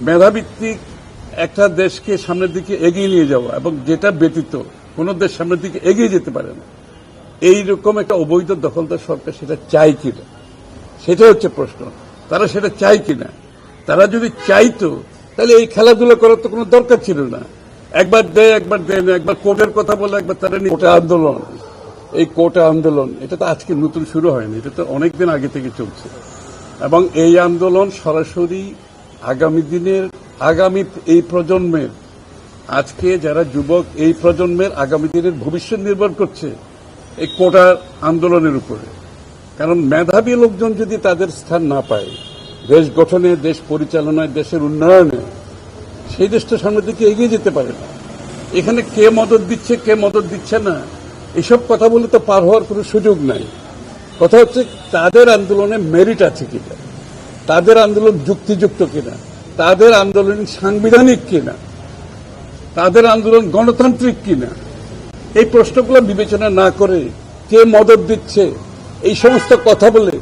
মেধাভিত্তিক একটা দেশকে সামনের দিকে এগিয়ে নিয়ে যাওয়া এবং যেটা ব্যতীত কোনো দেশ সামনের দিকে এগিয়ে যেতে পারে না, এইরকম একটা অবৈধ দখলদার সরকার সেটা চায় কিনা, সেটা হচ্ছে প্রশ্ন। তারা সেটা চায় কিনা। তারা যদি চাইতো তাহলে এই খেলাধুলা করার তো কোনো দরকার ছিল না। একবার দেয় একবার দেয় না, একবার কোর্টের কথা বলে, একবার তারা কোটা আন্দোলন। এই কোটা আন্দোলন এটা তো আজকে নতুন শুরু হয়নি, এটা তো অনেকদিন আগে থেকে চলছে এবং এই আন্দোলন সরাসরি আগামী এই প্রজন্মের, আজকে যারা যুবক এই প্রজন্মের আগামী দিনের ভবিষ্যৎ নির্ভর করছে এই কোটা আন্দোলনের উপরে। কারণ মেধাবী লোকজন যদি তাদের স্থান না পায় দেশ গঠনে, দেশ পরিচালনায়, দেশের উন্নয়নে, সেই দেশটা সামনের দিকে এগিয়ে যেতে পারে না। এখানে কে মদত দিচ্ছে কে মদত দিচ্ছে না এসব কথা বলে তো পার হওয়ার কোনো সুযোগ নাই। কথা হচ্ছে তাদের আন্দোলনে মেরিট আছে কিনা, তাদের আন্দোলন যুক্তিযুক্ত কিনা, তাদের আন্দোলন সাংবিধানিক কিনা, তাদের আন্দোলন গণতান্ত্রিক কিনা, এই প্রশ্নগুলো বিবেচনা না করে কে মদত দিচ্ছে এই সমস্ত কথা বলে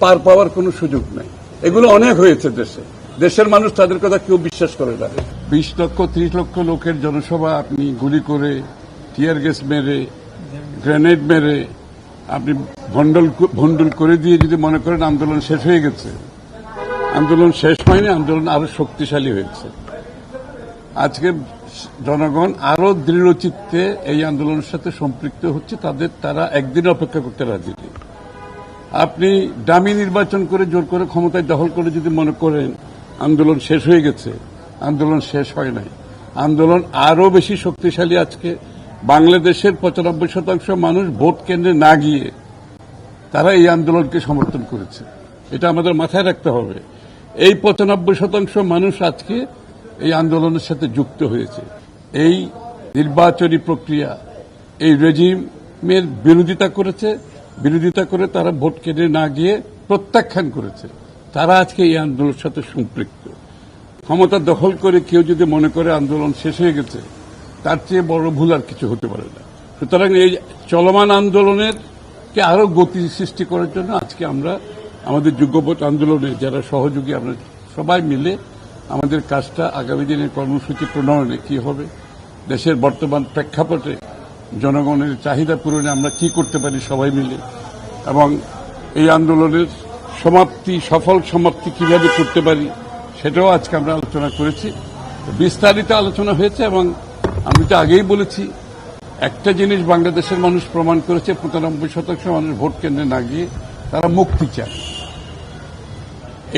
পার পাওয়ার কোনো সুযোগ নাই। এগুলো অনেক হয়েছে দেশে। দেশের মানুষ তাদের কথা কেউ বিশ্বাস করে না। 20 লক্ষ 30 লক্ষ লোকের জনসভা আপনি গুলি করে, টিয়ার গ্যাস মেরে, গ্রেনেড মেরে আপনি ভণ্ডুল করে দিয়ে যদি মনে করেন আন্দোলন শেষ হয়ে গেছে, আন্দোলন শেষ হয়নি, আন্দোলন আরো শক্তিশালী হয়েছে। আজকে জনগণ আরো দৃঢ়চিত্তে এই আন্দোলনের সাথে সম্পৃক্ত হচ্ছে। তারা একদিন অপেক্ষা করতে রাজি নেই। আপনি ডামি নির্বাচন করে জোর করে ক্ষমতায় দখল করে যদি মনে করেন আন্দোলন শেষ হয়ে গেছে, আন্দোলন শেষ হয় নাই। আন্দোলন আরো বেশি শক্তিশালী। আজকে বাংলাদেশের 95% মানুষ ভোট কেন্দ্রে না গিয়ে তারা এই আন্দোলনকে সমর্থন করেছে। এটা আমাদের মাথায় রাখতে হবে। এই 95% মানুষ আজকে এই আন্দোলনের সাথে যুক্ত হয়েছে। এই নির্বাচনী প্রক্রিয়া, এই রেজিমের বিরোধিতা করে তারা ভোট কেন্দ্রে না গিয়ে প্রত্যাখ্যান করেছে। তারা আজকে এই আন্দোলনের সাথে সম্পৃক্ত। ক্ষমতা দখল করে কেউ যদি মনে করে আন্দোলন শেষ হয়ে গেছে, তার চেয়ে বড় ভুল আর কিছু হতে পারে না। সুতরাং এই চলমান আন্দোলনের কে আরো গতি সৃষ্টি করার জন্য আজকে আমরা আমাদের যুগপৎ আন্দোলনে যারা সহযোগী, আমরা সবাই মিলে আমাদের কাজটা আগামী দিনের কর্মসূচি প্রণয়নে কি হবে, দেশের বর্তমান প্রেক্ষাপটে জনগণের চাহিদা পূরণে আমরা কি করতে পারি সবাই মিলে, এবং এই আন্দোলনের সফল সমাপ্তি কিভাবে করতে পারি সেটাও আজকে আমরা আলোচনা করেছি। বিস্তারিত আলোচনা হয়েছে এবং আমি তো আগেই বলেছি, একটা জিনিস বাংলাদেশের মানুষ প্রমাণ করেছে, 95% মানুষ ভোট কেন্দ্রে না গিয়ে তারা মুক্তি চায়।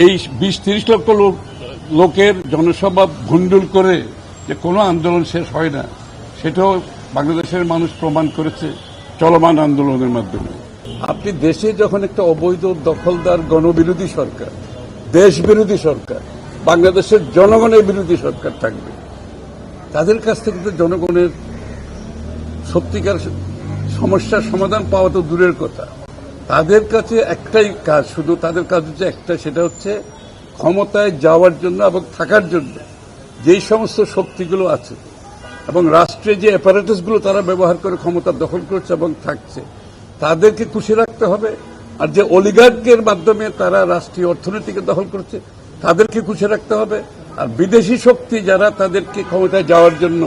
এই 20-30 লক্ষ লোকের জনসভা ভণ্ডুল করে যে কোনো আন্দোলন শেষ হয় না, সেটাও বাংলাদেশের মানুষ প্রমাণ করেছে চলমান আন্দোলনের মাধ্যমে। আপনি দেশে যখন একটা অবৈধ দখলদার গণবিরোধী সরকার, দেশ বিরোধী সরকার, বাংলাদেশের জনগণের বিরোধী সরকার থাকবে, তাদের কাছ থেকে তো জনগণের সত্যিকার সমস্যার সমাধান পাওয়া তো দূরের কথা। তাদের কাছে একটাই কাজ, শুধু তাদের কাজ হচ্ছে একটা, সেটা হচ্ছে ক্ষমতায় যাওয়ার জন্য এবং থাকার জন্য যেই সমস্ত শক্তিগুলো আছে এবং রাষ্ট্রে যে অ্যাপারেটাসগুলো তারা ব্যবহার করে ক্ষমতা দখল করছে এবং থাকছে, তাদেরকে খুশি রাখতে হবে। আর যে অলিগার্কের মাধ্যমে তারা রাষ্ট্রীয় অর্থনীতিকে দখল করছে, তাদেরকে খুশি রাখতে হবে। আর বিদেশি শক্তি যারা তাদেরকে ক্ষমতায় যাওয়ার জন্য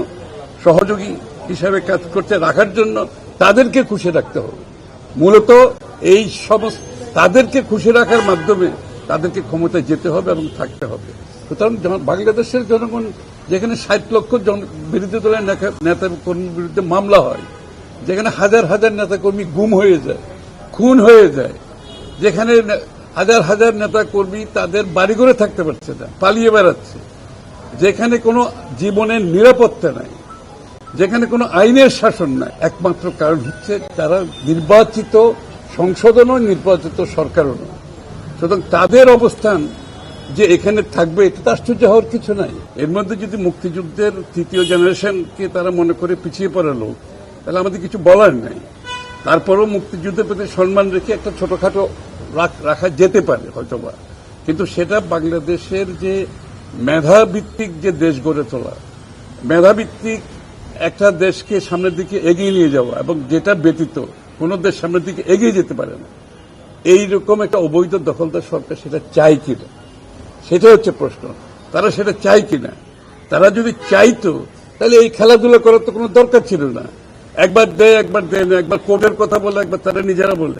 সহযোগী হিসাবে কাজ করতে রাখার জন্য, তাদেরকে খুশি রাখতে হবে। মূলত এই সমস্ত তাদেরকে খুশি রাখার মাধ্যমে তাদেরকে ক্ষমতায় যেতে হবে এবং থাকতে হবে। সুতরাং বাংলাদেশের জনগণ, যেখানে 60 লক্ষ বিরোধী দলের নেতা কর্মীর বিরুদ্ধে মামলা হয়, যেখানে হাজার হাজার নেতাকর্মী গুম হয়ে যায়, খুন হয়ে যায়, যেখানে হাজার হাজার নেতা কর্মী তাদের বাড়িঘরে থাকতে পারছে না, পালিয়ে বেড়াচ্ছে, যেখানে কোনো জীবনের নিরাপত্তা নাই, যেখানে কোনো আইনের শাসন নাই, একমাত্র কারণ হচ্ছে তারা নির্বাচিত সংসদও নয়, নির্বাচিত সরকারও নয়। সুতরাং তাদের অবস্থান যে এখানে থাকবে, এটা আশ্চর্য হওয়ার কিছু নাই। এর মধ্যে যদি মুক্তিযুদ্ধের 3য় জেনারেশনকে তারা মনে করে পিছিয়ে পড়া লোক, তাহলে আমাদের কিছু বলার নাই। তারপরেও মুক্তিযুদ্ধের প্রতি সম্মান রেখে একটা ছোটখাটো রাখা যেতে পারে হয়তোবা, কিন্তু সেটা বাংলাদেশের যে মেধাভিত্তিক যে দেশ গড়ে তোলা, মেধাভিত্তিক একটা দেশকে সামনের দিকে এগিয়ে নিয়ে যাওয়া এবং যেটা ব্যতীত কোনো দেশ সামনের দিকে এগিয়ে যেতে পারে না, এইরকম একটা অবৈধ দখলদার সরকার সেটা চায় কিনা, সেটা হচ্ছে প্রশ্ন। তারা সেটা চায় কিনা। তারা যদি চাইতো তাহলে এই খেলাধুলা করার তো কোনো দরকার ছিল না। একবার দেয়, একবার দেয় না, একবার কোর্টের কথা বলে, একবার তারা নিজেরা বলে।